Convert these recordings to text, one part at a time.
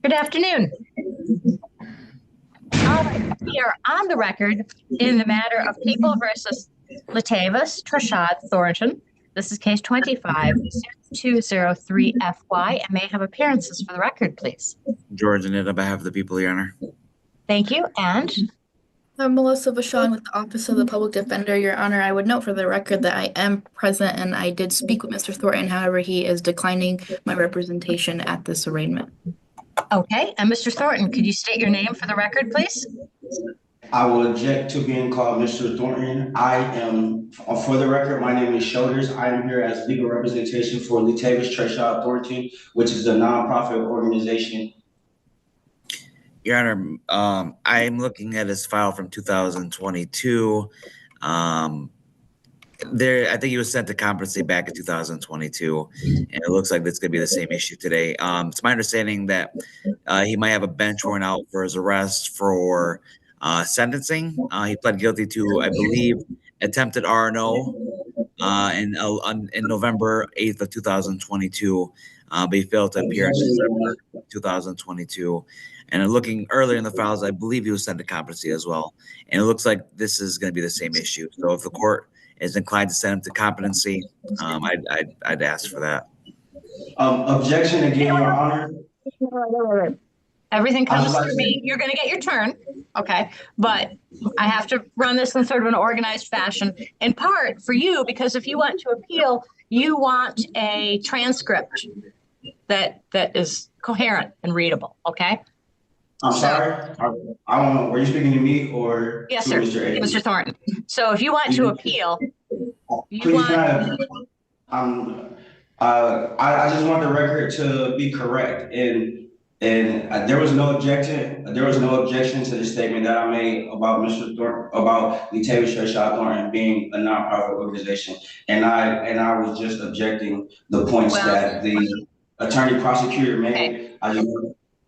Good afternoon. All right, we are on the record in the matter of People versus Latavus, Trashad, Thornton. This is case 25-203FY and may have appearances for the record, please. George and it on behalf of the people, Your Honor. Thank you. And I'm Melissa Vachon with the Office of the Public Defender. Your Honor, I would note for the record that I am present and I did speak with Mr. Thornton. However, he is declining my representation at this arraignment. okay, and Mr. Thornton, could you state your name for the record, please? I will object to being called Mr. Thornton. I am, for the record, my name is Shoulders. I am here as legal representation for Latavus Trashad Thornton, which is a nonprofit organization. Your Honor, I'm looking at his file from 2022. I think he was sent to competency back in 2022, and it looks like it's going to be the same issue today. It's my understanding that he might have a bench warrant out for his arrest for sentencing. He pled guilty to, I believe, attempted R&O in November 8th of 2022, but he failed to appear in December 2022. And looking earlier in the files, I believe he was sent to competency as well. And it looks like this is going to be the same issue. So if the court is inclined to send him to competency, I'd ask for that. Objection again, Your Honor. Everything comes through me. You're going to get your turn, okay? But I have to run this in sort of an organized fashion, in part for you, because if you want to appeal, you want a transcript that is coherent and readable, okay? I'm sorry. I don't know. Were you speaking to me or yes, to sir, Mr. A? Mr. Thornton. So if you want to appeal, I just want the record to be correct, and there was no objection. There was no objection to the statement that I made about Mr. Thornton, about Latavus Trashad Thornton being a nonprofit organization, and I was just objecting the points that the attorney prosecutor made. Okay.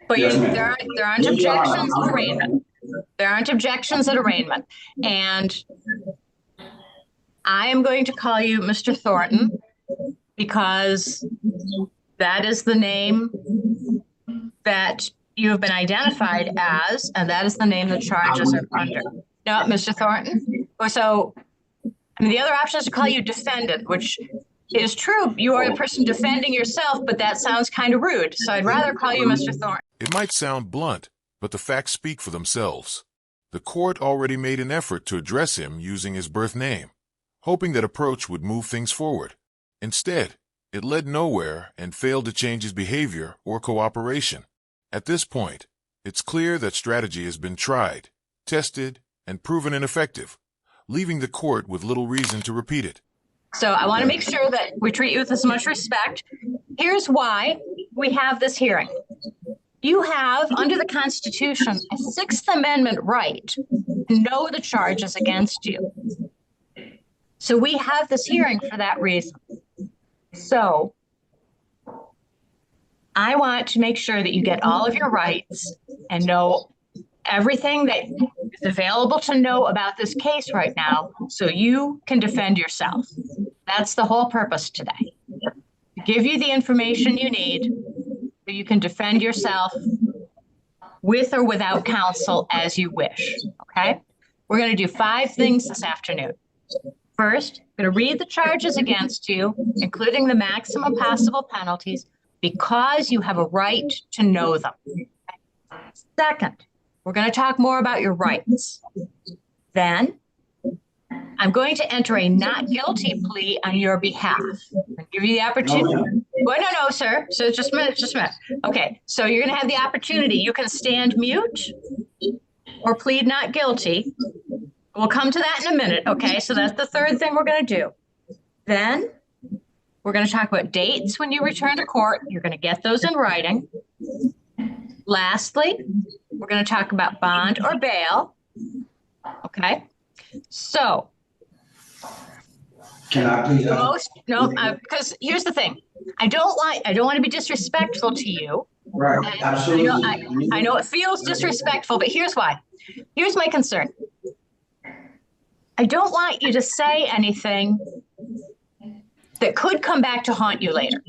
But yes, there aren't objections at arraignment. There aren't objections at arraignment. And I am going to call you Mr. Thornton because that is the name that you have been identified as, and that is the name the charges are under. No, Mr. Thornton. So, I mean, the other option is to call you defendant, which is true. You are the person defending yourself, but that sounds kind of rude. So I'd rather call you Mr. Thornton. It might sound blunt, but the facts speak for themselves. The court already made an effort to address him using his birth name, hoping that approach would move things forward. Instead, it led nowhere and failed to change his behavior or cooperation. At this point, it's clear that strategy has been tried, tested, and proven ineffective, leaving the court with little reason to repeat it. So I want to make sure that we treat you with as much respect. Here's why we have this hearing. You have, under the Constitution, a Sixth Amendment right to know the charges against you. So we have this hearing for that reason. So I want to make sure that you get all of your rights and know everything that is available to know about this case right now so you can defend yourself. That's the whole purpose today. To give you the information you need so you can defend yourself with or without counsel as you wish, okay? We're going to do 5 things this afternoon. First, I'm going to read the charges against you, including the maximum possible penalties, because you have a right to know them. Second, we're going to talk more about your rights. Then, I'm going to enter a not guilty plea on your behalf. I'll give you the opportunity. Well, no, sir. So just a minute. Okay, so you're going to have the opportunity. You can stand mute or plead not guilty. We'll come to that in a minute, okay? So that's the third thing we're going to do. Then we're going to talk about dates when you return to court. You're going to get those in writing. Lastly, we're going to talk about bond or bail, okay? So, can I please? Because here's the thing. I don't want to be disrespectful to you. Right, absolutely. I know it feels disrespectful, but here's why. Here's my concern. I don't want you to say anything that could come back to haunt you later.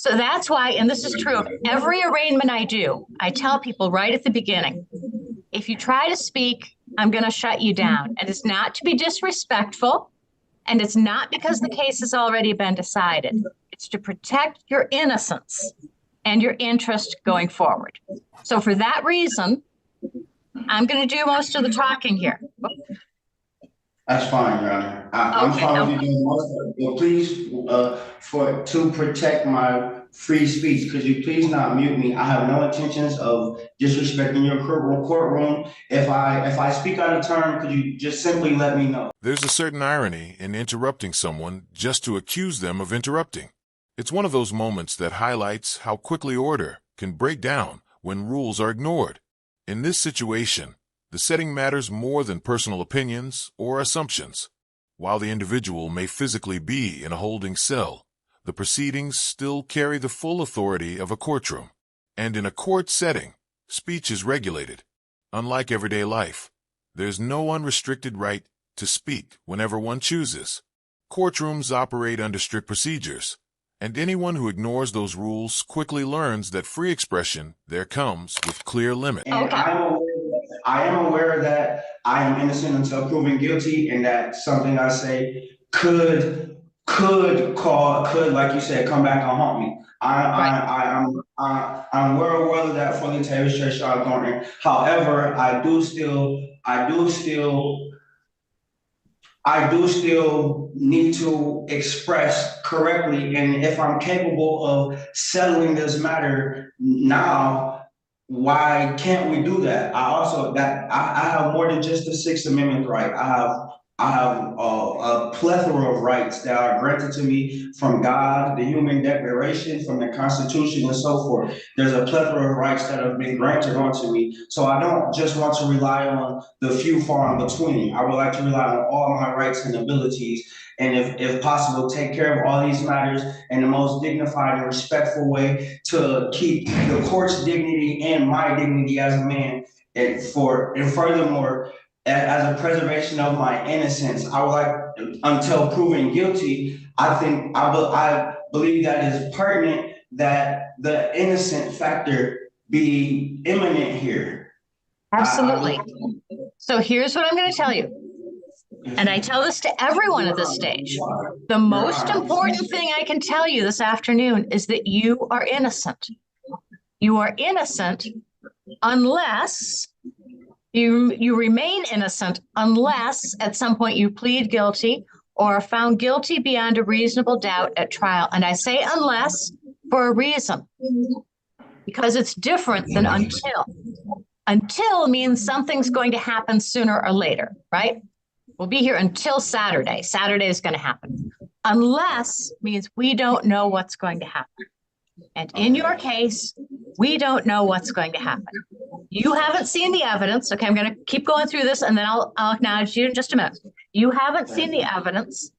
So that's why, and this is true of every arraignment I do, I tell people right at the beginning, if you try to speak, I'm going to shut you down. And it's not to be disrespectful, and it's not because the case has already been decided. It's to protect your innocence and your interest going forward. So for that reason, I'm going to do most of the talking here. That's fine, Your Honor. I'm Okay, fine with you doing most of it. But please, to protect my free speech, could you please not mute me? I have no intentions of disrespecting your courtroom. If I speak out of turn, could you just simply let me know? There's a certain irony in interrupting someone just to accuse them of interrupting. It's one of those moments that highlights how quickly order can break down when rules are ignored. In this situation, the setting matters more than personal opinions or assumptions. While the individual may physically be in a holding cell, the proceedings still carry the full authority of a courtroom. And in a court setting, speech is regulated. Unlike everyday life, there's no unrestricted right to speak whenever one chooses. Courtrooms operate under strict procedures, and anyone who ignores those rules quickly learns that free expression there comes with clear limits. And I am aware that I am innocent until proven guilty, and that something I say could, like you said, come back and haunt me. I'm well aware of that for Latavius Treshawn Thornton. However, I do still need to express correctly, and if I'm capable of settling this matter now, why can't we do that? I have more than just the Sixth Amendment right. I have a plethora of rights that are granted to me from God, the Human Declaration, from the Constitution, and so forth. There's a plethora of rights that have been granted onto me. So I don't just want to rely on the few far in between. I would like to rely on all my rights and abilities, and if possible, take care of all these matters in the most dignified and respectful way to keep the court's dignity and my dignity as a man. And furthermore, as a preservation of my innocence, I would like, until proven guilty, I believe that is pertinent that the innocent factor be imminent here. Absolutely. So here's what I'm going to tell you. And I tell this to everyone at this stage. The most important thing I can tell you this afternoon is that you are innocent. You are innocent unless you remain innocent unless at some point you plead guilty or are found guilty beyond a reasonable doubt at trial. And I say unless for a reason, because it's different than until. Until means something's going to happen sooner or later, right? We'll be here until Saturday. Saturday is going to happen. Unless means we don't know what's going to happen. And in your case, we don't know what's going to happen. You haven't seen the evidence. Okay, I'm going to keep going through this, and then I'll acknowledge you in just a minute. You haven't seen the evidence.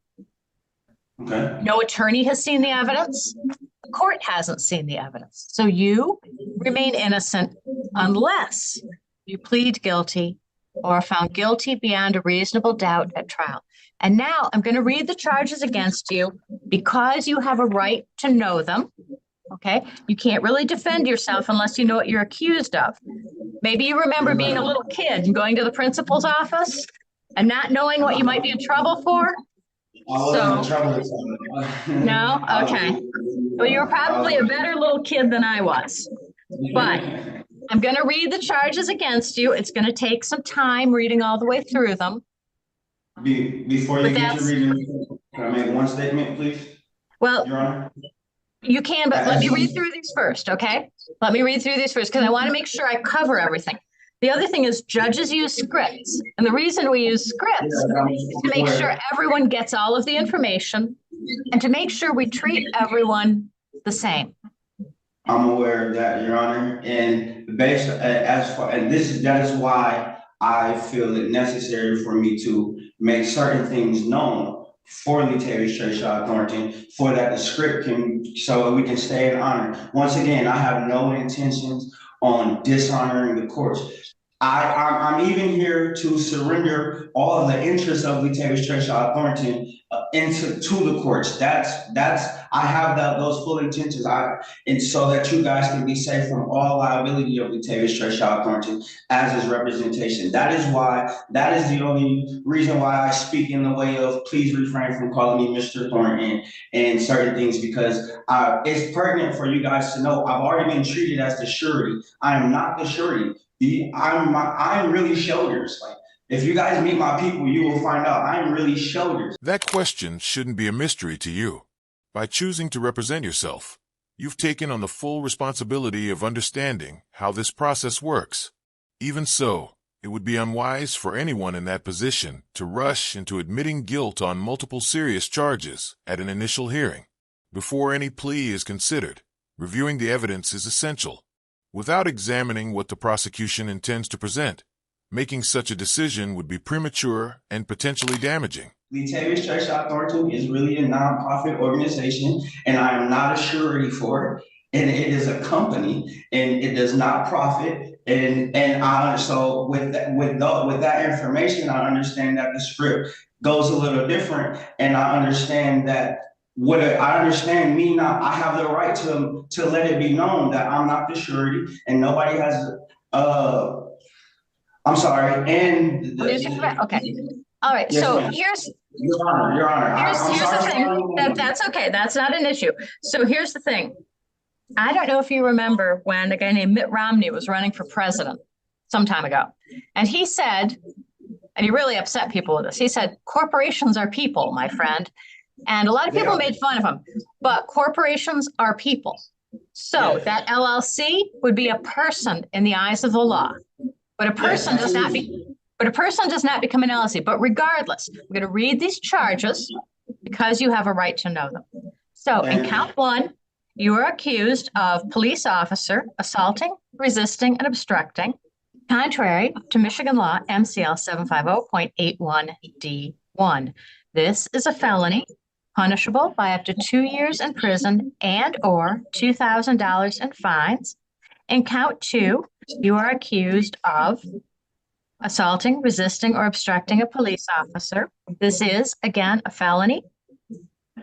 Okay. No attorney has seen the evidence. The court hasn't seen the evidence. So you remain innocent unless you plead guilty or are found guilty beyond a reasonable doubt at trial. And now I'm going to read the charges against you because you have a right to know them. Okay, you can't really defend yourself unless you know what you're accused of. Maybe you remember being a little kid and going to the principal's office and not knowing what you might be in trouble for. I wasn't in trouble. No? Okay. Well, you were probably a better little kid than I was. But I'm going to read the charges against you. It's going to take some time reading all the way through them. Before you get to reading, can I make one statement, please? Well, Your Honor? You can, but let me read through these first, okay? Let me read through these first because I want to make sure I cover everything. The other thing is judges use scripts. And the reason we use scripts is to make sure everyone gets all of the information and to make sure we treat everyone the same. I'm aware of that, Your Honor. And that is why I feel it necessary for me to make certain things known for Latavius Treshawn Thornton, for that the script so we can stay in honor. Once again, I have no intentions on dishonoring the courts. I'm even here to surrender all of the interests of Latavius Treshaw Thornton to the courts. I have those full intentions. And so that you guys can be safe from all liability of Latavius Treshaw Thornton as his representation. That is the only reason why I speak in the way of please refrain from calling me Mr. Thornton and certain things, because it's pertinent for you guys to know I've already been treated as the surety. I am not the surety. I'm really shoulders. Like, if you guys meet my people, you will find out I'm really shoulders. That question shouldn't be a mystery to you. By choosing to represent yourself, you've taken on the full responsibility of understanding how this process works. Even so, it would be unwise for anyone in that position to rush into admitting guilt on multiple serious charges at an initial hearing. Before any plea is considered, reviewing the evidence is essential. Without examining what the prosecution intends to present, making such a decision would be premature and potentially damaging. Latavius Treshaw Thornton is really a nonprofit organization, and I am not a surety for it. And it is a company, and it does not profit. So with that information, I understand that the script goes a little different, and I understand that. I have the right to let it be known that I'm not the surety, and nobody has. I'm sorry. And okay, all right. Yes, So ma'am. here's Your Honor. here's the thing. That's okay. That's not an issue. So here's the thing. I don't know if you remember when a guy named Mitt Romney was running for president some time ago, and he said, and he really upset people with this. He said, "Corporations are people, my friend." And a lot of people made fun of him, but corporations are people. So that LLC would be a person in the eyes of the law, but a person does not become an LLC. But regardless, we're going to read these charges because you have a right to know them. So in count 1, you are accused of police officer assaulting, resisting, and obstructing, contrary to Michigan law MCL 750.81D1. This is a felony, punishable by up to 2 years in prison and or $2,000 in fines. In count 2, you are accused of assaulting, resisting, or obstructing a police officer. This is, again, a felony,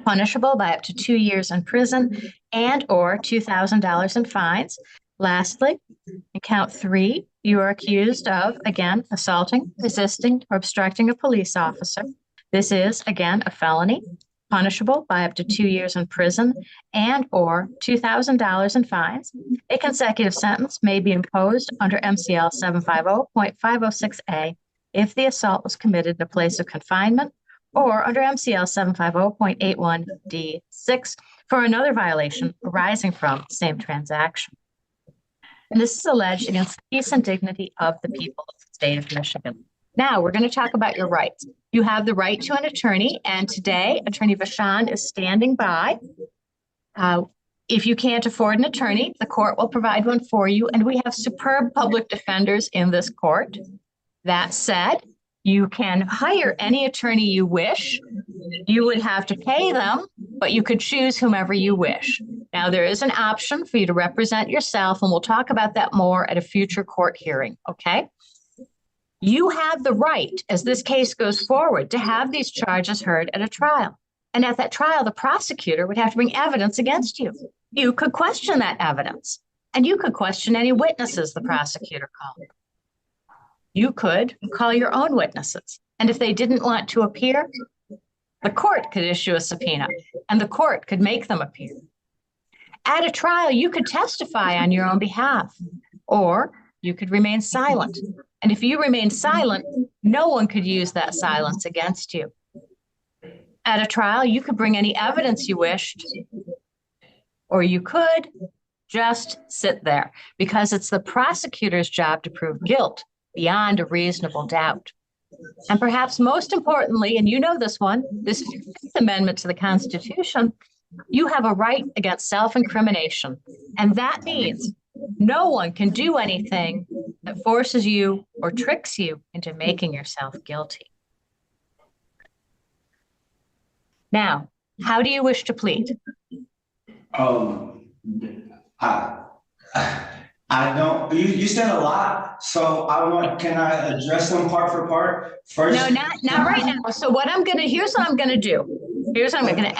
punishable by up to 2 years in prison and or $2,000 in fines. Lastly, in count 3, you are accused of, again, assaulting, resisting, or obstructing a police officer. This is, again, a felony, punishable by up to 2 years in prison and or $2,000 in fines. A consecutive sentence may be imposed under MCL 750.506A if the assault was committed in a place of confinement, or under MCL 750.81D6 for another violation arising from the same transaction. And this is alleged against the peace and dignity of the people of the state of Michigan. Now we're going to talk about your rights. You have the right to an attorney, and today Attorney Vachon is standing by. If you can't afford an attorney, the court will provide one for you, and we have superb public defenders in this court. That said, you can hire any attorney you wish. You would have to pay them, but you could choose whomever you wish. Now, there is an option for you to represent yourself, and we'll talk about that more at a future court hearing, okay? You have the right, as this case goes forward, to have these charges heard at a trial. And at that trial, the prosecutor would have to bring evidence against you. You could question that evidence, and you could question any witnesses the prosecutor called. You could call your own witnesses. And if they didn't want to appear, the court could issue a subpoena, and the court could make them appear. At a trial, you could testify on your own behalf, or you could remain silent. And if you remain silent, no one could use that silence against you. At a trial, you could bring any evidence you wished, or you could just sit there, because it's the prosecutor's job to prove guilt beyond a reasonable doubt. And perhaps most importantly, and you know this one, this is your Fifth Amendment to the Constitution, you have a right against self-incrimination. And that means no one can do anything that forces you or tricks you into making yourself guilty. Now, how do you wish to plead? I I don't, you said a lot, so can I address them part for part first? No, not right now. So here's what I'm gonna do. Here's what I'm gonna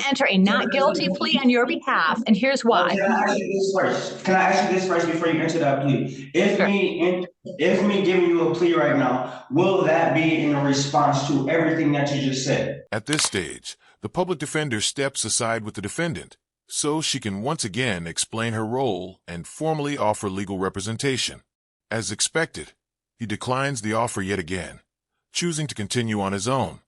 enter a not guilty plea on your behalf, and here's why. Can I ask you this first? Can I ask you this first before you enter that plea? If me giving you a plea right now, will that be in response to everything that you just said? At this stage, the public defender steps aside with the defendant so she can once again explain her role and formally offer legal representation. As expected, he declines the offer yet again, choosing to continue on his own.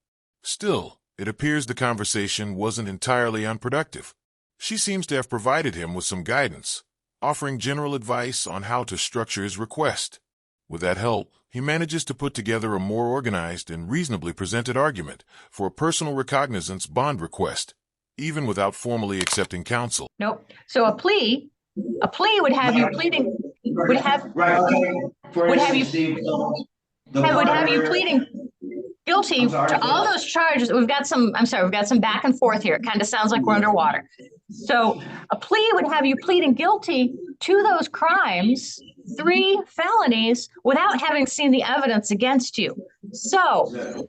Still, it appears the conversation wasn't entirely unproductive. She seems to have provided him with some guidance, offering general advice on how to structure his request. With that help, he manages to put together a more organized and reasonably presented argument for a personal recognizance bond request, even without formally accepting counsel. Nope. So a plea would have you pleading, would have you pleading guilty to all those charges. We've got some back and forth here. It kind of sounds like we're underwater. So a plea would have you pleading guilty to those crimes, 3 felonies, without having seen the evidence against you. So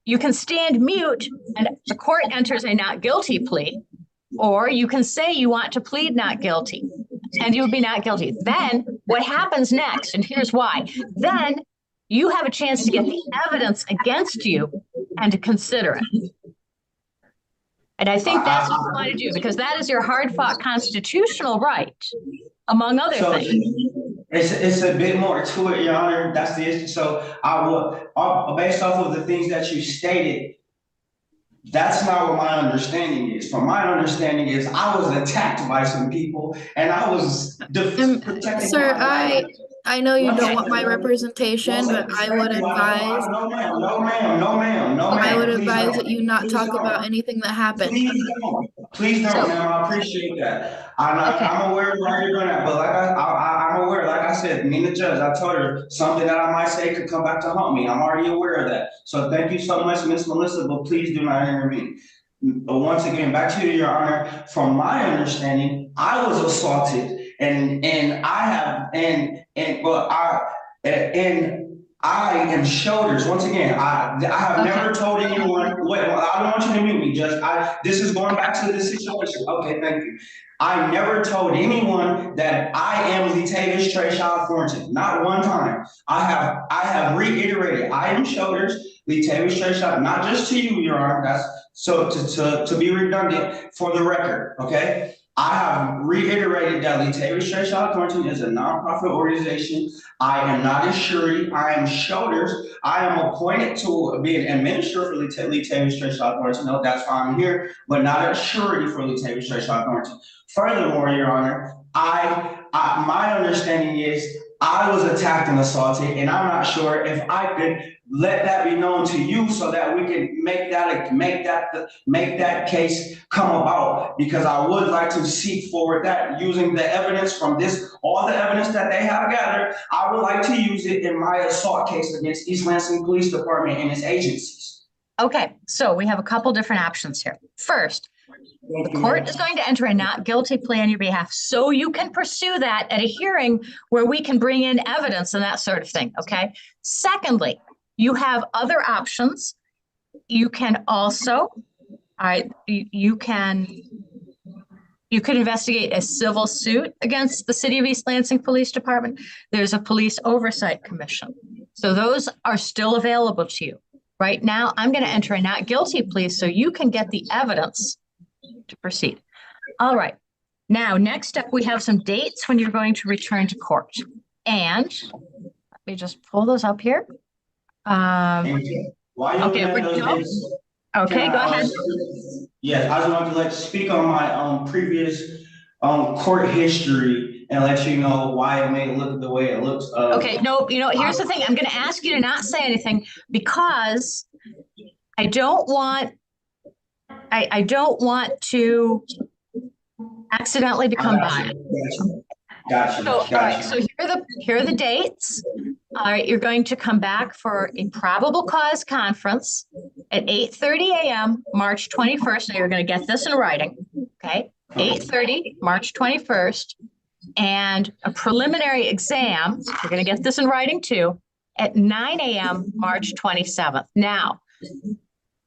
you can stand mute and the court enters a not guilty plea, or you can say you want to plead not guilty and you would be not guilty. Then what happens next, and here's why, then you have a chance to get the evidence against you and to consider it. And I think that's what you want to do, because that is your hard-fought constitutional right, among other things. It's a bit more to it, Your Honor. That's the issue. So based off of the things that you stated, that's not what my understanding is. From my understanding is I was attacked by some people and I was protecting. Sir, I know you don't want my representation, but I would advise. No, ma'am. I would advise that you not talk about anything that happened. Please don't, ma'am. I appreciate that. I'm aware of where you're going at, but I'm aware. Like I said, me and the judge, I told her something that I might say could come back to haunt me. I'm already aware of that. So thank you so much, Miss Melissa, but please do not intervene. Once again, back to you, Your Honor. From my understanding, I was assaulted. And I am shoulders. Once again, I have never told anyone. Wait, I don't want you to mute me, Judge. This is going back to the situation. Okay, thank you. I never told anyone that I am Latavius Trayshawn Thornton. Not one time. I have reiterated. I am shoulders. Latavius Trayshawn, not just to you, Your Honor. That's so to be redundant for the record. Okay. I have reiterated that Latavius Trayshawn Thornton is a nonprofit organization. I am not a surety. I am shoulders. I am appointed to be an administrator for Latavius Trayshawn Thornton. No, that's why I'm here, but not a surety for Latavius Trayshawn Thornton. Furthermore, Your Honor, my understanding is I was attacked and assaulted, and I'm not sure if I could let that be known to you so that we can make that case come about, because I would like to seek forward that using the evidence from all the evidence that they have gathered. I would like to use it in my assault case against East Lansing Police Department and its agencies. Okay, so we have a couple different options here. First, the court is going to enter a not guilty plea on your behalf, so you can pursue that at a hearing where we can bring in evidence and that sort of thing, okay? Secondly, you have other options. You can also, you could investigate a civil suit against the City of East Lansing Police Department. There's a police oversight commission. So those are still available to you. Right now, I'm going to enter a not guilty plea so you can get the evidence to proceed. All right. Now, next up, we have some dates when you're going to return to court. And let me just pull those up here. Okay, go ahead. Yes, I just wanted to speak on my previous court history and let you know why it may look the way it looks. Okay, no, here's the thing. I'm going to ask you to not say anything because I don't want to accidentally become biased. Gotcha. So, all right, so here are the dates. All right, you're going to come back for a probable cause conference at 8:30 a.m. March 21st. Now you're going to get this in writing, okay? 8:30, March 21st. and a preliminary exam, we're going to get this in writing too, at 9 a.m. March 27th. Now,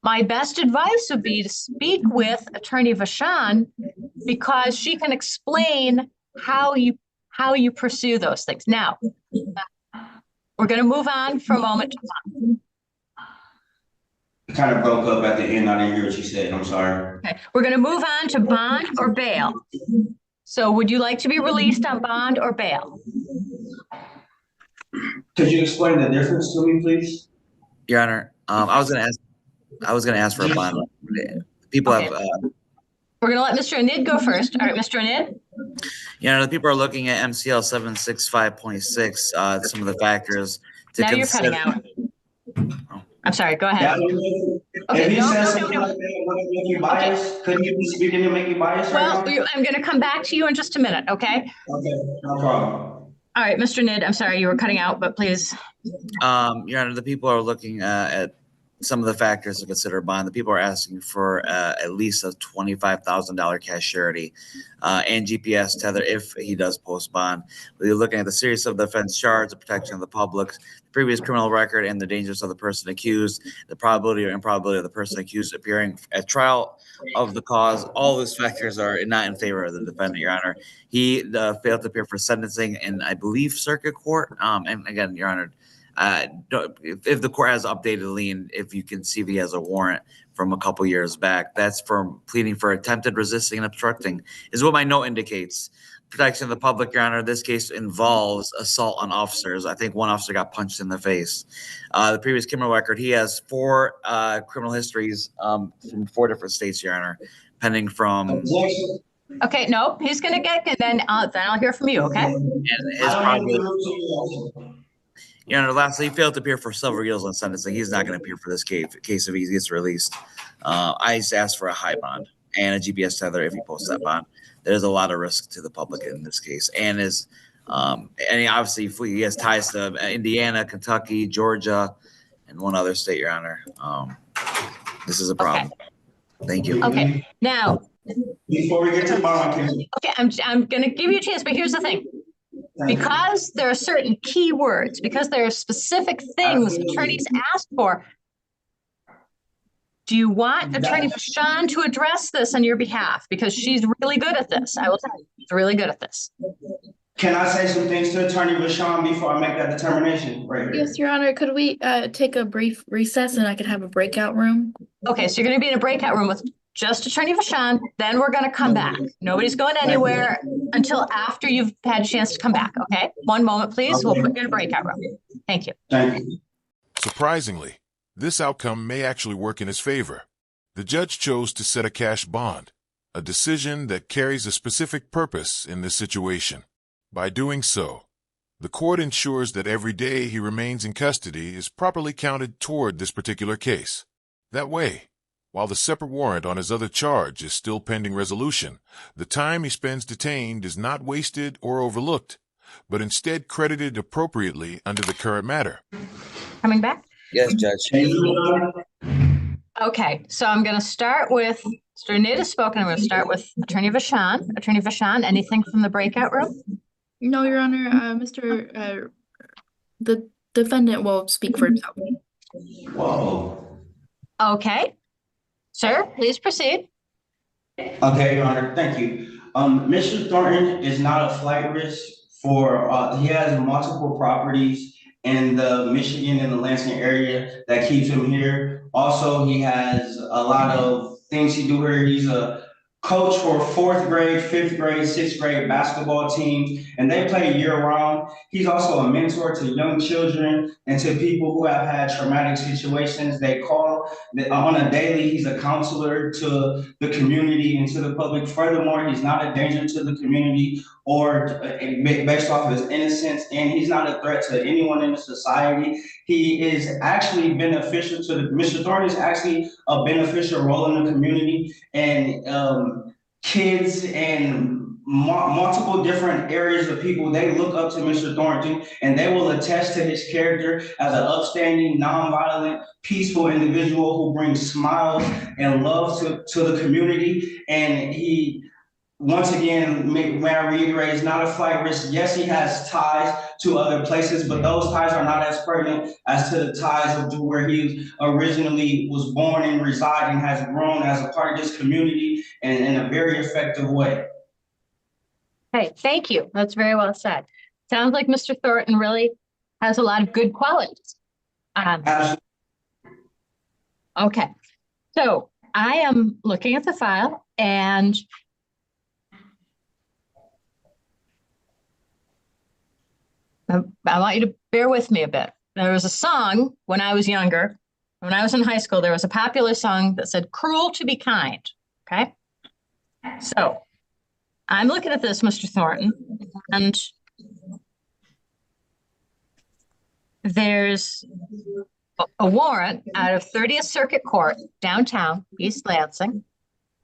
my best advice would be to speak with Attorney Vachon because she can explain how you pursue those things. Now, we're going to move on for a moment to bond. It kind of broke up at the end. I didn't hear what you said. I'm sorry. Okay, we're going to move on to bond or bail. So would you like to be released on bond or bail? Could you explain the difference to me, please? Your Honor, I was gonna ask for a bond. People Okay. have, We're going to let Mr. Anid go first. All right, Mr. Anid? the people are looking at MCL 765.6, some of the factors to Now you're consider. cutting out. I'm sorry, go ahead. If he no, says no, something no. like that, would it make you biased? Couldn't you be speaking to make you biased Well, right now? I'm going to come back to you in just a minute, okay? Okay, no problem. All right, Mr. Nid, I'm sorry you were cutting out, but please. Your Honor, the people are looking at some of the factors to consider bond. The people are asking for at least a $25,000 cash surety and GPS tether if he does post bond. We're looking at the seriousness of the offense charge, the protection of the public, the previous criminal record, and the dangers of the person accused, the probability or improbability of the person accused appearing at trial of the cause. All those factors are not in favor of the defendant, Your Honor. He failed to appear for sentencing in, I believe, circuit court. And again, Your Honor, if the court has updated lien, if you can see if he has a warrant from a couple years back, that's for pleading for attempted resisting and obstructing, is what my note indicates. Protection of the public, Your Honor. This case involves assault on officers. I think one officer got punched in the face. The previous criminal record, he has 4 criminal histories from 4 different states, Your Honor, pending from. Okay, no, he's going to get, and then I'll hear from you, okay? And his probably. Your Honor, lastly, he failed to appear for several years on sentencing. He's not going to appear for this case if he gets released. I just asked for a high bond and a GPS tether if he posts that bond. There's a lot of risk to the public in this case, and he obviously he has ties to Indiana, Kentucky, Georgia, and one other state, Your Honor. This is a problem. Okay. Thank you. Okay, now. Before we get to bond, okay, I'm going to give you a chance, but here's the thing. Because there are certain keywords, because there are specific things attorneys ask for, do you want Attorney Vachon to address this on your behalf? Because she's really good at this. I will tell you, she's really good at this. Can I say some things to Attorney Vachon before I make that determination? Right here. Yes, Your Honor. Could we take a brief recess and I could have a breakout room? Okay, so you're going to be in a breakout room with just Attorney Vachon, then we're going to come back. Nobody's going anywhere until after you've had a chance to come back, okay? One moment, please. We'll put you in a breakout room. Thank you. Thank you. Surprisingly, this outcome may actually work in his favor. The judge chose to set a cash bond, a decision that carries a specific purpose in this situation. By doing so, the court ensures that every day he remains in custody is properly counted toward this particular case. That way, while the separate warrant on his other charge is still pending resolution, the time he spends detained is not wasted or overlooked, but instead credited appropriately under the current matter. Coming back? Yes, Judge. Okay, so I'm going to start with, Mr. Nid has spoken. I'm going to start with Attorney Vachon. Attorney Vachon, anything from the breakout room? No, Your Honor. The defendant will speak for himself. Whoa. Okay. Sir, please proceed. Okay, Your Honor, thank you. Mr. Thornton is not a flight risk he has multiple properties in the Michigan and the Lansing area that keeps him here. Also, he has a lot of things he do here. He's a coach for 4th grade, 5th grade, 6th grade basketball teams, and they play year round. He's also a mentor to young children and to people who have had traumatic situations. They call on a daily. He's a counselor to the community and to the public. Furthermore, he's not a danger to the community or based off of his innocence, and he's not a threat to anyone in the society. He is actually beneficial Mr. Thornton is actually a beneficial role in the community, and kids and multiple different areas of people, they look up to Mr. Thornton, and they will attest to his character as an upstanding, nonviolent, peaceful individual who brings smiles and love to the community. And he once again, may I reiterate, it's not a flight risk. Yes, he has ties to other places, but those ties are not as pertinent as to the ties of where he originally was born and reside and has grown as a part of this community and in a very effective way. Okay, thank you. That's very well said. Sounds like Mr. Thornton really has a lot of good qualities. Absolutely. Okay, so I am looking at the file and I want you to bear with me a bit. There was a song when I was younger. When I was in high school, there was a popular song that said, "Cruel to be kind." Okay, so I'm looking at this, Mr. Thornton, and there's a warrant out of 30th Circuit Court, downtown, East Lansing.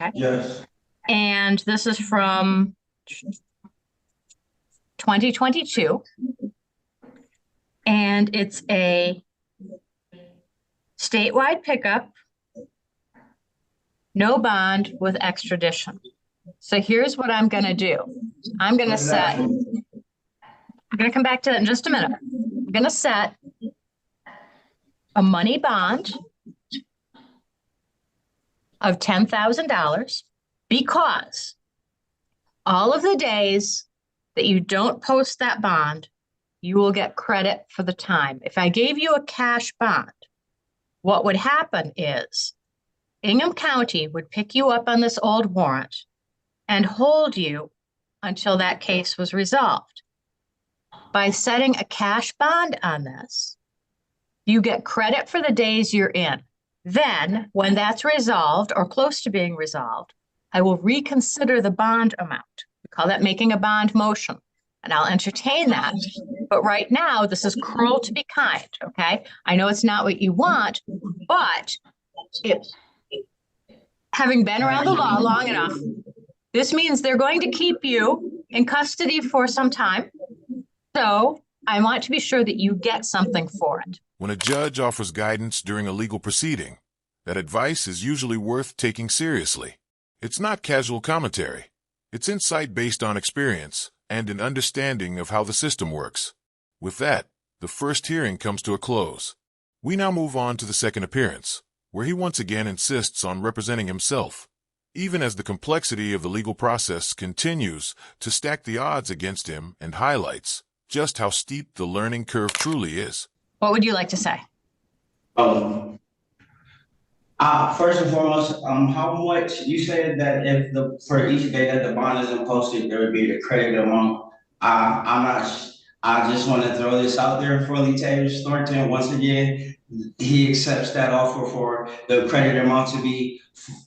Okay. Yes. And this is from 2022. And it's a statewide pickup, no bond with extradition. So here's what I'm going to do. I'm going to come back to that in just a minute. I'm going to set a money bond of $10,000 because all of the days that you don't post that bond, you will get credit for the time. If I gave you a cash bond, what would happen is Ingham County would pick you up on this old warrant and hold you until that case was resolved. By setting a cash bond on this, you get credit for the days you're in. Then, when that's resolved or close to being resolved, I will reconsider the bond amount. We call that making a bond motion, and I'll entertain that. But right now, this is cruel to be kind, okay? I know it's not what you want, but having been around the law long enough, this means they're going to keep you in custody for some time. So I want to be sure that you get something for it. When a judge offers guidance during a legal proceeding, that advice is usually worth taking seriously. It's not casual commentary. It's insight based on experience and an understanding of how the system works. With that, the first hearing comes to a close. We now move on to the second appearance, where he once again insists on representing himself, even as the complexity of the legal process continues to stack the odds against him and highlights just how steep the learning curve truly is. What would you like to say? First and foremost, how much you said that if for each day that the bond isn't posted, there would be the credit amount. I'm not. I just want to throw this out there for Latavius Thornton. Once again, he accepts that offer for the credit amount to be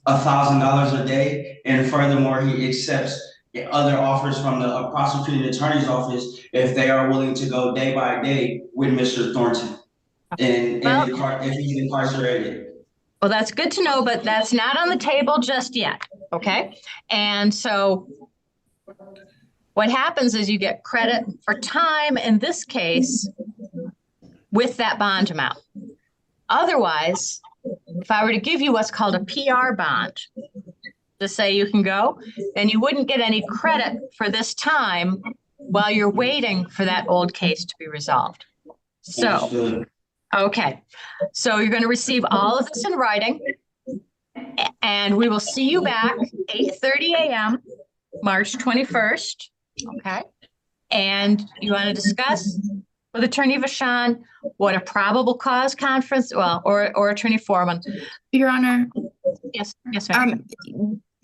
$1,000 a day, and furthermore, he accepts other offers from the prosecuting attorney's office if they are willing to go day by day with Mr. Thornton, and if he's incarcerated. Well, that's good to know, but that's not on the table just yet, okay? And so what happens is you get credit for time in this case with that bond amount. Otherwise, if I were to give you what's called a PR bond to say you can go, then you wouldn't get any credit for this time while you're waiting for that old case to be resolved. So, okay, so you're going to receive all of this in writing, and we will see you back 8:30 a.m. March 21st. Okay, and you want to discuss with Attorney Vachon what a probable cause conference, or Attorney Foreman. Your Honor. Yes, ma'am.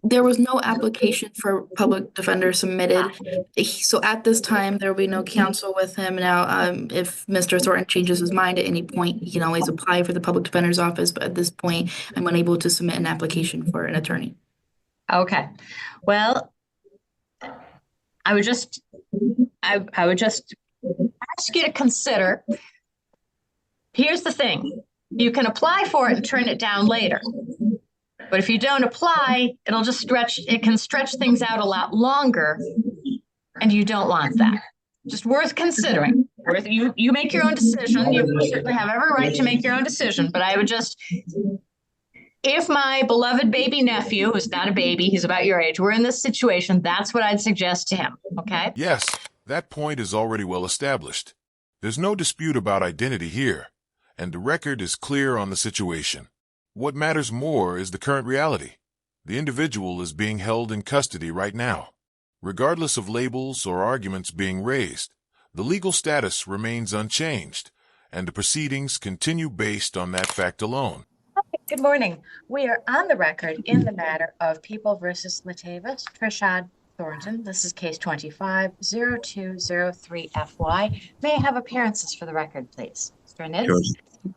There was no application for public defender submitted. So at this time, there will be no counsel with him. Now, if Mr. Thornton changes his mind at any point, he can always apply for the public defender's office. But at this point, I'm unable to submit an application for an attorney. Okay. Well, I would just ask you to consider. Here's the thing. You can apply for it and turn it down later. But if you don't apply, it can stretch things out a lot longer, and you don't want that. Just worth considering. You make your own decision. You certainly have every right to make your own decision, but I would just if my beloved baby nephew, who's not a baby, he's about your age, were in this situation, that's what I'd suggest to him, okay? Yes, that point is already well established. There's no dispute about identity here, and the record is clear on the situation. What matters more is the current reality. The individual is being held in custody right now. Regardless of labels or arguments being raised, the legal status remains unchanged, and the proceedings continue based on that fact alone. Good morning. We are on the record in the matter of People versus Latavis Trishad Thornton. This is case 25-0203-FY. May I have appearances for the record, please? Mr. Anid? George,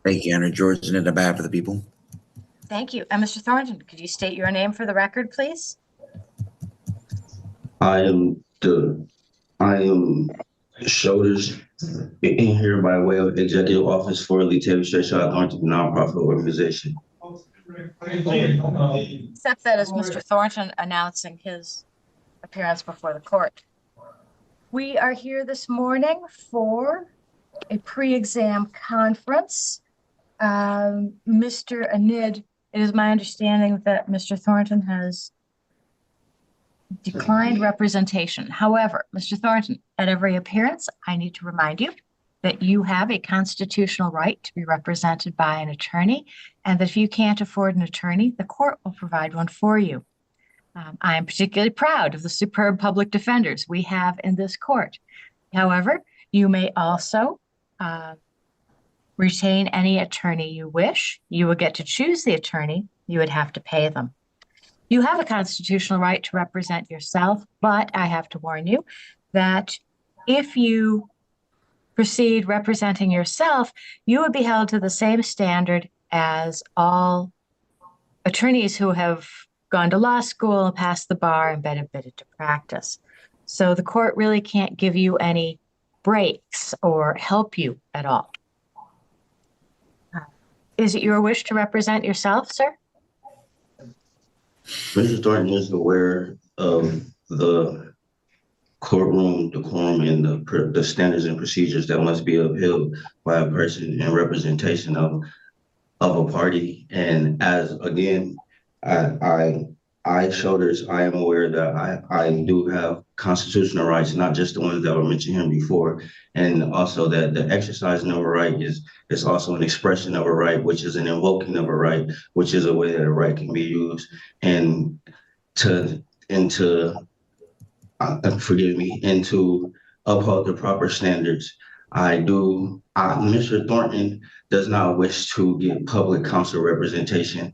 thank you, Your Honor. George Anid, on behalf of the people. Thank you. And Mr. Thornton, could you state your name for the record, please? I am Shoulders in here by way of Executive Office for Latavius Trishad Thornton, nonprofit organization. Accept that as Mr. Thornton announcing his appearance before the court. We are here this morning for a pre-exam conference. Mr. Anid, it is my understanding that Mr. Thornton has declined representation. However, Mr. Thornton, at every appearance, I need to remind you that you have a constitutional right to be represented by an attorney, and that if you can't afford an attorney, the court will provide one for you. I am particularly proud of the superb public defenders we have in this court. However, you may also retain any attorney you wish. You will get to choose the attorney. You would have to pay them. You have a constitutional right to represent yourself, but I have to warn you that if you proceed representing yourself, you would be held to the same standard as all attorneys who have gone to law school and passed the bar and been admitted to practice. So the court really can't give you any breaks or help you at all. Is it your wish to represent yourself, sir? Mr. Thornton is aware of the courtroom decorum and the standards and procedures that must be upheld by a person in representation of a party. And as again, Shoulders, I am aware that I do have constitutional rights, not just the ones that were mentioned here before, and also that the exercising of a right is also an expression of a right, which is an invoking of a right, which is a way that a right can be used, and to uphold the proper standards. Mr. Thornton does not wish to get public counsel representation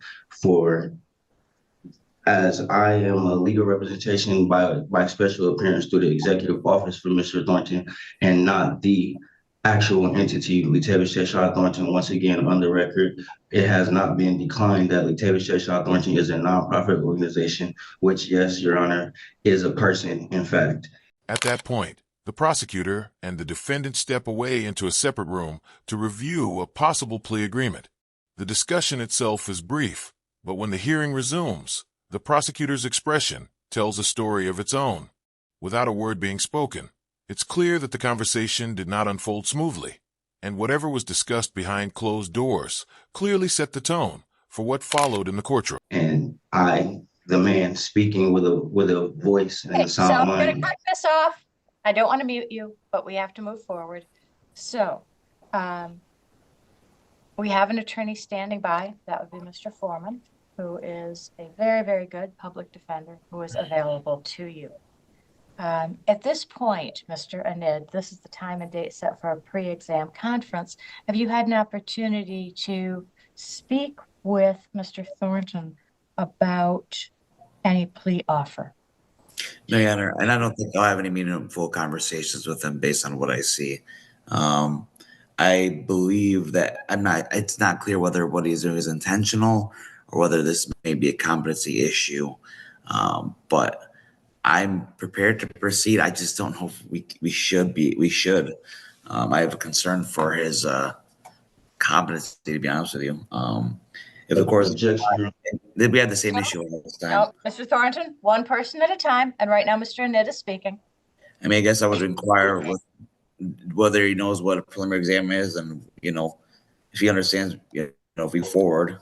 as I am a legal representation by special appearance through the executive office for Mr. Thornton and not the actual entity, Latavius Trishad Thornton. Once again, on the record, it has not been declined that Latavius Trishad Thornton is a nonprofit organization, which, yes, Your Honor, is a person, in fact. At that point, the prosecutor and the defendant step away into a separate room to review a possible plea agreement. The discussion itself is brief, but when the hearing resumes, the prosecutor's expression tells a story of its own. Without a word being spoken, it's clear that the conversation did not unfold smoothly, and whatever was discussed behind closed doors clearly set the tone for what followed in the courtroom. And I, the man speaking with a voice and a sound so mind. I'm going to cut this off. I don't want to mute you, but we have to move forward. So we have an attorney standing by. That would be Mr. Foreman, who is a very, very good public defender who is available to you. At this point, Mr. Anid, this is the time and date set for a pre-exam conference. Have you had an opportunity to speak with Mr. Thornton about any plea offer? No, Your Honor, and I don't think I'll have any meaningful conversations with him based on what I see. I believe that it's not clear whether what he's doing is intentional or whether this may be a competency issue. But I'm prepared to proceed. I just don't know if we should. I have a concern for his competency, to be honest with you. If the court we had the same issue this time. No, Mr. Thornton, one person at a time. And right now, Mr. Anid is speaking. I mean, I guess I would inquire with whether he knows what a preliminary exam is, and if he understands, if we forward.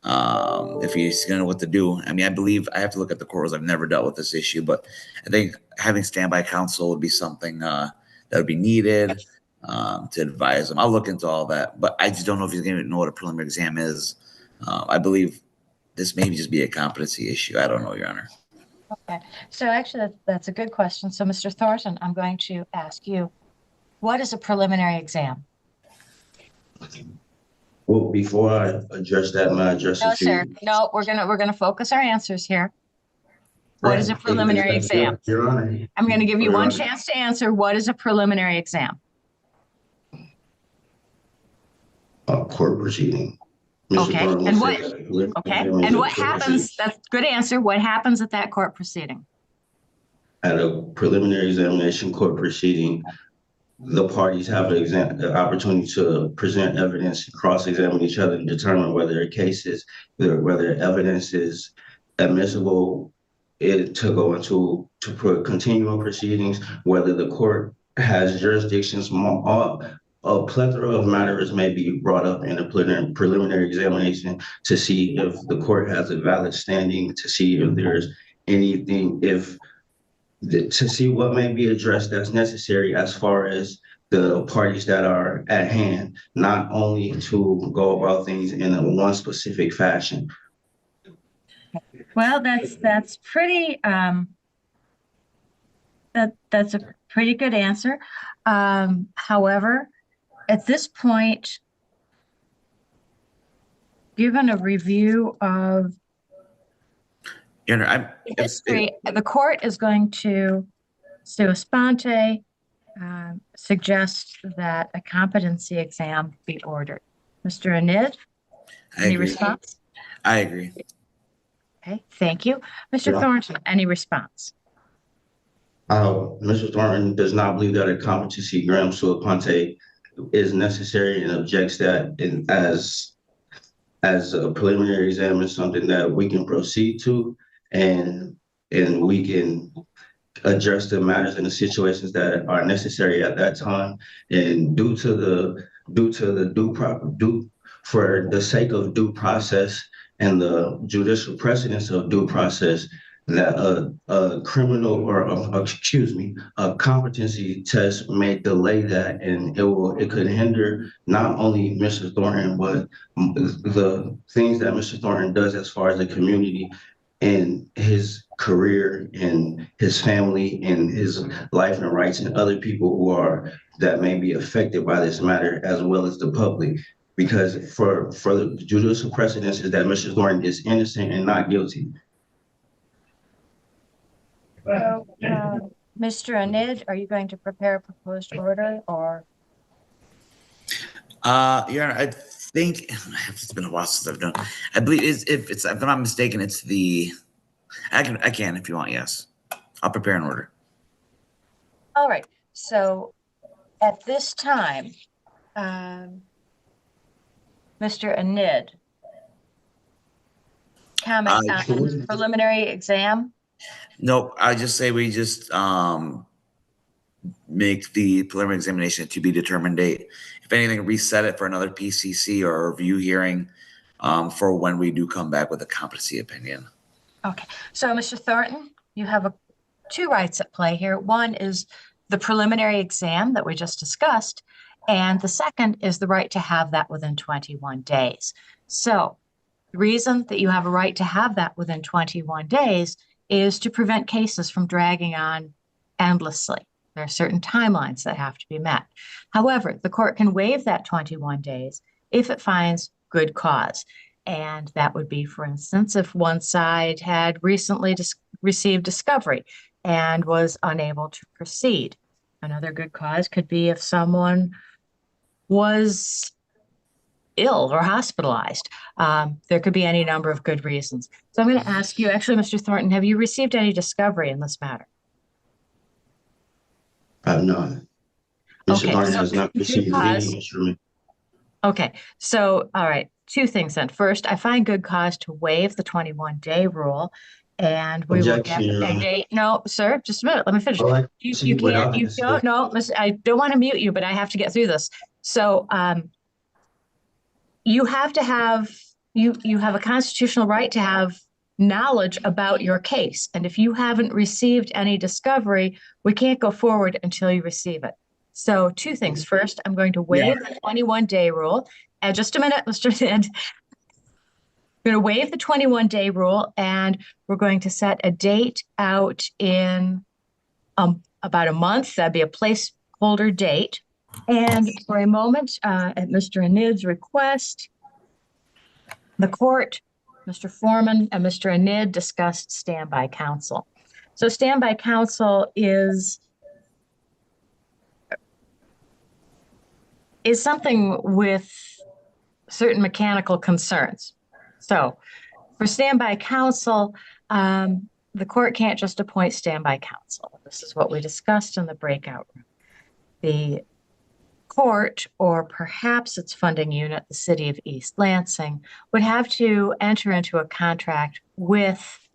if he's gonna know what to do. I mean, I believe I have to look at the court rules. I've never dealt with this issue, but I think having standby counsel would be something that would be needed to advise him. I'll look into all that, but I just don't know if he's gonna know what a preliminary exam is. I believe this may just be a competency issue. I don't know, Your Honor. Okay, so actually that's a good question. So Mr. Thornton, I'm going to ask you, what is a preliminary exam? Well, before I address that, may I address No, it to sir. you? No, we're gonna focus our answers here. What is a preliminary exam? Your Honor. I'm going to give you Your one Honor. chance to answer. What is a preliminary exam? Court proceeding. Mr. Okay, Thornton and will what- say that. Okay, and what happens? That's a good answer. What happens at that court proceeding? At a preliminary examination court proceeding, the parties have the opportunity to present evidence, cross-examine each other, and determine whether whether evidence is admissible to go into continual proceedings, whether the court has jurisdictions. A plethora of matters may be brought up in a preliminary examination to see if the court has a valid standing, to see if there's anything, to see what may be addressed that's necessary as far as the parties that are at hand, not only to go about things in a one specific fashion. Well, that's pretty that's a pretty good answer. However, at this point, given a review of Your Honor, history, the court is going to sua sponte suggest that a competency exam be ordered. Mr. Anid, I any agree. response? I agree. Okay, thank you. Mr. Yeah. Thornton, any response? Mr. Thornton does not believe that a competency exam sua sponte is necessary and objects that as a preliminary exam is something that we can proceed to and we can address the matters and the situations that are necessary at that time. And for the sake of due process and the judicial precedence of due process, that a criminal or a competency test may delay that, and it could hinder not only Mr. Thornton, but the things that Mr. Thornton does as far as the community and his career and his family and his life and rights and other people that may be affected by this matter, as well as the public. Because for the judicial precedence is that Mr. Thornton is innocent and not guilty. So, Mr. Anid, are you going to prepare a proposed order or? Your Honor, I think it's been a while since I've done. I believe if I'm not mistaken, it's I can if you want. Yes, I'll prepare an order. All right. So at this time, Mr. Anid, comments on the preliminary exam? Nope. I just say we just make the preliminary examination to be determined date. If anything, reset it for another PCC or a review hearing for when we do come back with a competency opinion. Okay. So, Mr. Thornton, you have two rights at play here. One is the preliminary exam that we just discussed, and the second is the right to have that within 21 days. So, the reason that you have a right to have that within 21 days is to prevent cases from dragging on endlessly. There are certain timelines that have to be met. However, the court can waive that 21 days if it finds good cause. And that would be, for instance, if one side had recently received discovery and was unable to proceed. Another good cause could be if someone was ill or hospitalized. There could be any number of good reasons. So I'm going to ask you, actually, Mr. Thornton, have you received any discovery in this matter? I have not. Mr. Okay, Thornton so has not received because- any instrument. Okay, so, all right, two things then. First, I find good cause to waive the 21-day rule, and we will get Objection, Your a Honor. date. No, sir, just a minute, let me finish. I'd like to You see without can't, you discussion. don't, no, listen, I don't want to mute you, but I have to get through this. So, you have to have you have a constitutional right to have knowledge about your case. And if you haven't received any discovery, we can't go forward until you receive it. So two things. First, I'm going to waive the 21-day rule. And just a minute, Mr. Sid. We're going to waive the 21-day rule, and we're going to set a date out in about a month. That'd be a placeholder date. And for a moment, at Mr. Anid's request, the court, Mr. Foreman and Mr. Anid discussed standby counsel. So standby counsel is something with certain mechanical concerns. So for standby counsel, the court can't just appoint standby counsel. This is what we discussed in the breakout room. The court, or perhaps its funding unit, the city of East Lansing, would have to enter into a contract with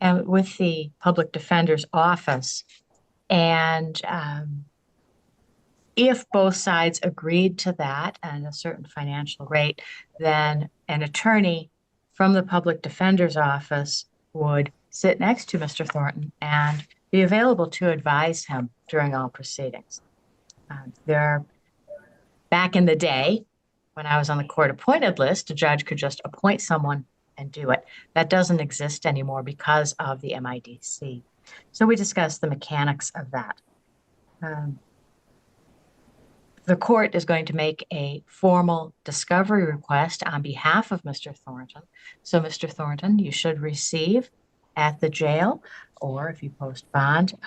the public defender's office. And if both sides agreed to that and a certain financial rate, then an attorney from the public defender's office would sit next to Mr. Thornton and be available to advise him during all proceedings. Back in the day, when I was on the court-appointed list, a judge could just appoint someone and do it. That doesn't exist anymore because of the MIDC. So we discussed the mechanics of that. The court is going to make a formal discovery request on behalf of Mr. Thornton. So, Mr. Thornton, you should receive at the jail, or if you post bond,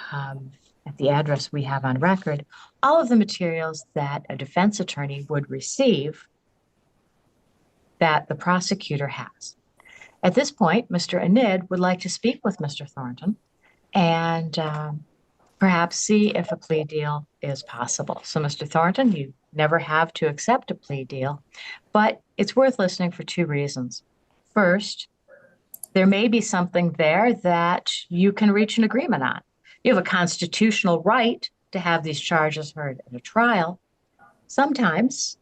at the address we have on record, all of the materials that a defense attorney would receive that the prosecutor has. At this point, Mr. Anid would like to speak with Mr. Thornton and perhaps see if a plea deal is possible. So, Mr. Thornton, you never have to accept a plea deal, but it's worth listening for two reasons. First, there may be something there that you can reach an agreement on. You have a constitutional right to have these charges heard at a trial. Sometimes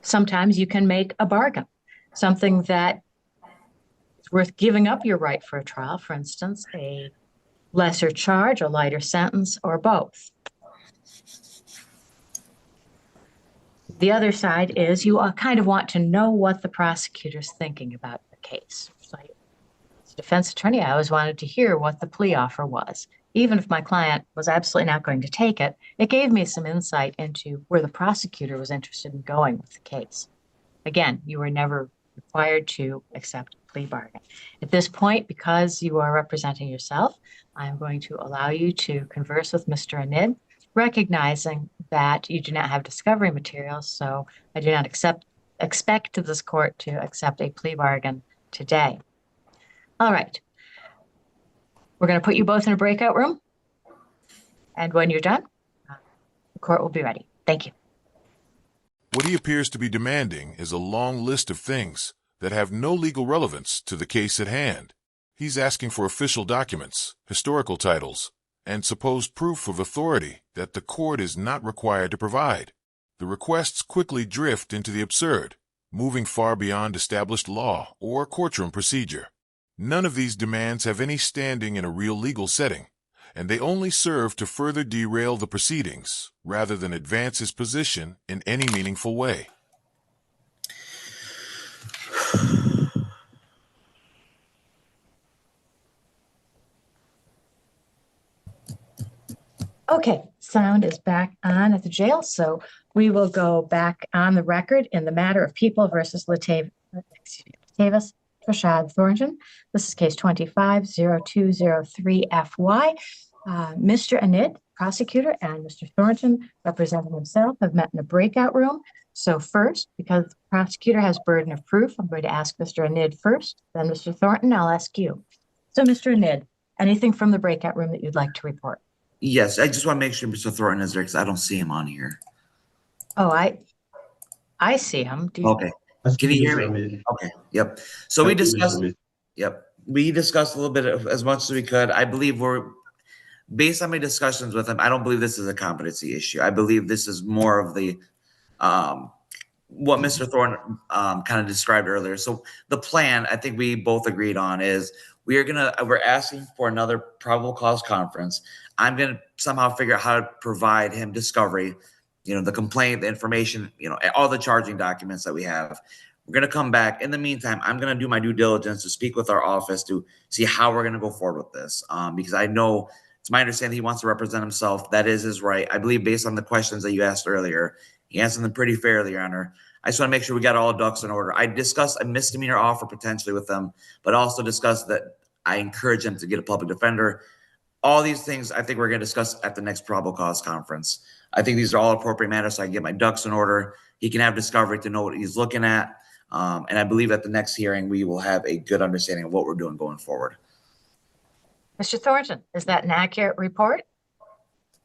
you can make a bargain, something that is worth giving up your right for a trial, for instance, a lesser charge, a lighter sentence, or both. The other side is you kind of want to know what the prosecutor's thinking about the case. So as a defense attorney, I always wanted to hear what the plea offer was. Even if my client was absolutely not going to take it, it gave me some insight into where the prosecutor was interested in going with the case. Again, you were never required to accept a plea bargain. At this point, because you are representing yourself, I'm going to allow you to converse with Mr. Anid, recognizing that you do not have discovery materials, so I do not expect this court to accept a plea bargain today. All right. We're going to put you both in a breakout room, and when you're done, the court will be ready. Thank you. What he appears to be demanding is a long list of things that have no legal relevance to the case at hand. He's asking for official documents, historical titles, and supposed proof of authority that the court is not required to provide. The requests quickly drift into the absurd, moving far beyond established law or courtroom procedure. None of these demands have any standing in a real legal setting, and they only serve to further derail the proceedings rather than advance his position in any meaningful way. Okay, sound is back on at the jail, so we will go back on the record in the matter of People versus Latavius Rashad Thornton. This is case 25-0203-FY. Mr. Anid, prosecutor, and Mr. Thornton, representing himself, have met in a breakout room. So first, because the prosecutor has burden of proof, I'm going to ask Mr. Anid first, then Mr. Thornton, I'll ask you. So Mr. Anid, anything from the breakout room that you'd like to report? Yes, I just want to make sure Mr. Thornton is there because I don't see him on here. Oh, I see him. Do you? Okay. Can you hear me? Okay. Yep. So we discussed. Yep. We discussed a little bit of as much as we could. I believe based on my discussions with him, I don't believe this is a competency issue. I believe this is more of the what Mr. Thornton kind of described earlier. So the plan, I think we both agreed on, is we're asking for another probable cause conference. I'm gonna somehow figure out how to provide him discovery, the complaint, the information, all the charging documents that we have. We're gonna come back. In the meantime, I'm gonna do my due diligence to speak with our office to see how we're gonna go forward with this. Because I know it's my understanding he wants to represent himself. That is his right. I believe based on the questions that you asked earlier, he answered them pretty fairly, Your Honor. I just want to make sure we got all ducks in order. I discussed a misdemeanor offer potentially with them, but also discussed that I encourage them to get a public defender. All these things I think we're going to discuss at the next probable cause conference. I think these are all appropriate matters so I can get my ducks in order. He can have discovery to know what he's looking at. And I believe at the next hearing, we will have a good understanding of what we're doing going forward. Mr. Thornton, is that an accurate report?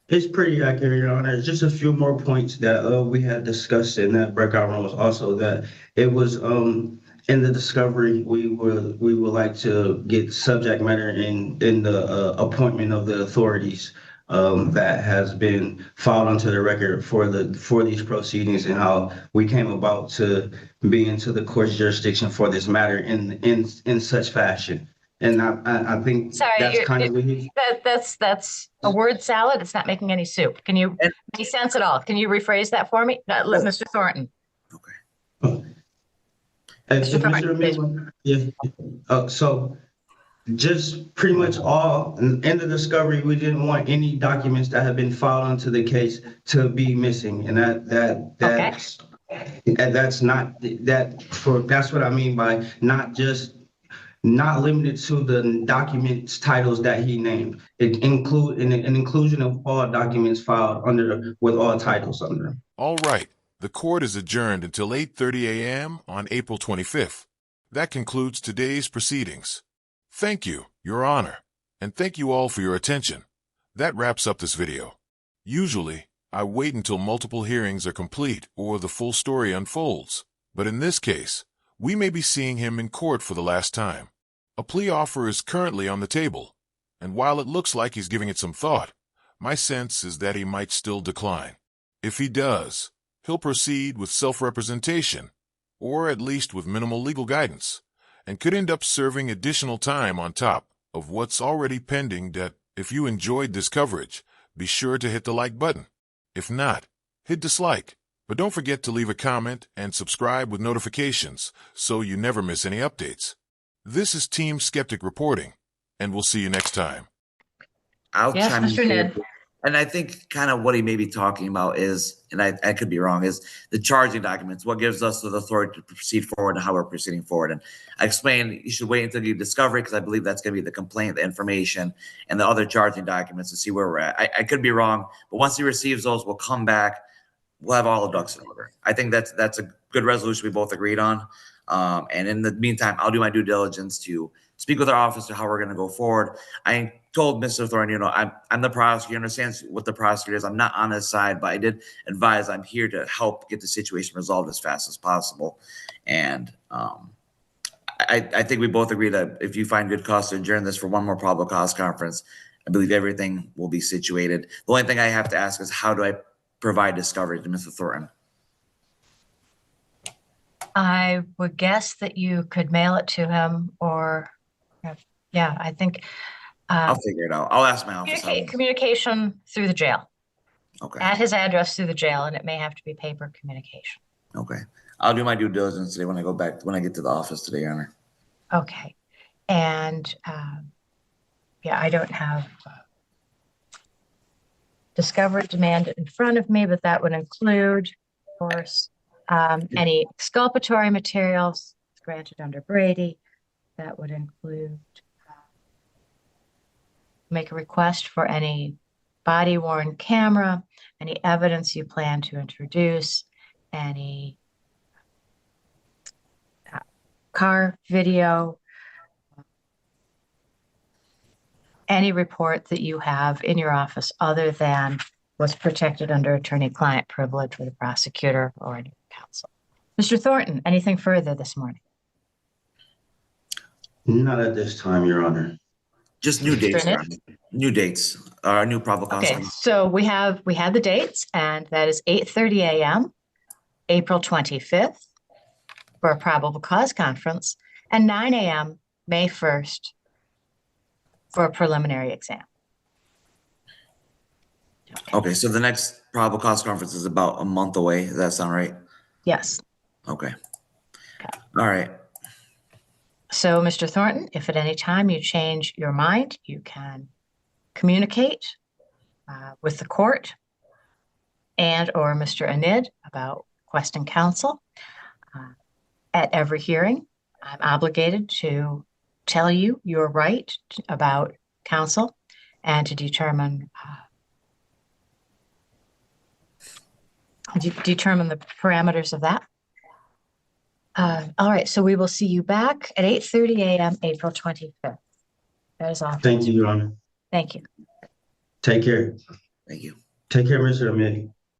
It's pretty accurate, Your Honor. It's just a few more points that we had discussed in that breakout room was also that it was in the discovery we would like to get subject matter in the appointment of the authorities that has been filed onto the record for these proceedings and how we came about to be into the court's jurisdiction for this matter in such fashion. And I think that's kind of what he... That's a word salad. It's not making any soup. Can you any sense at all? Can you rephrase that for me? Mr. Thornton. Okay. So just pretty much all in the discovery, we didn't want any documents that have been filed onto the case to be missing. And that's what I mean by not limited to the documents titles that he named. It include an inclusion of all documents filed with all titles under them. All right. The court is adjourned until 8:30 a.m. on April 25th. That concludes today's proceedings. Thank you, Your Honor, and thank you all for your attention. That wraps up this video. Usually, I wait until multiple hearings are complete or the full story unfolds, but in this case, we may be seeing him in court for the last time. A plea offer is currently on the table, and while it looks like he's giving it some thought, my sense is that he might still decline. If he does, he'll proceed with self-representation, or at least with minimal legal guidance, and could end up serving additional time on top of what's already pending. That if you enjoyed this coverage, be sure to hit the like button. If not, hit dislike. But don't forget to leave a comment and subscribe with notifications so you never miss any updates. This is Team Skeptic reporting, and we'll see you next time. Yes, Mr. Ned. And I think kind of what he may be talking about is, and I could be wrong, is the charging documents, what gives us the authority to proceed forward and how we're proceeding forward. And I explained you should wait until you discover it because I believe that's going to be the complaint, the information, and the other charging documents to see where we're at. I could be wrong, but once he receives those, we'll come back. We'll have all the ducks in order. I think that's a good resolution we both agreed on. And in the meantime, I'll do my due diligence to speak with our office to how we're going to go forward. I told Mr. Thorne, I'm the prosecutor. He understands what the prosecutor is. I'm not on his side, but I did advise I'm here to help get the situation resolved as fast as possible. And I think we both agree that if you find good cause to adjourn this for one more probable cause conference, I believe everything will be situated. The only thing I have to ask is how do I provide discovery to Mr. Thornton? I would guess that you could mail it to him or, yeah, I think. I'll figure it out. I'll ask my office. Communication through the jail. Okay. At his address through the jail, and it may have to be paper communication. Okay. I'll do my due diligence today when I get to the office today, Your Honor. Okay. And, yeah, I don't have discovery demand in front of me, but that would include, of course, any exculpatory materials granted under Brady. That would include make a request for any body-worn camera, any evidence you plan to introduce, any car video, any report that you have in your office other than was protected under attorney-client privilege with a prosecutor or any counsel. Mr. Thornton, anything further this morning? Not at this time, Your Honor. Just new dates, Your Honor. New dates. New probable cause. Okay, so we had the dates, and that is 8:30 a.m. April 25th for a probable cause conference, and 9 a.m. May 1st for a preliminary exam. Okay, so the next probable cause conference is about a month away. Does that sound right? Yes. Okay. All right. So, Mr. Thornton, if at any time you change your mind, you can communicate with the court and or Mr. Anid about requesting counsel. At every hearing, I'm obligated to tell you your right about counsel and to determine the parameters of that. All right, so we will see you back at 8:30 a.m. April 25th. That is all. Thank you, Your Honor. Thank you. Take care. Thank you. Take care, Mr. Amidi.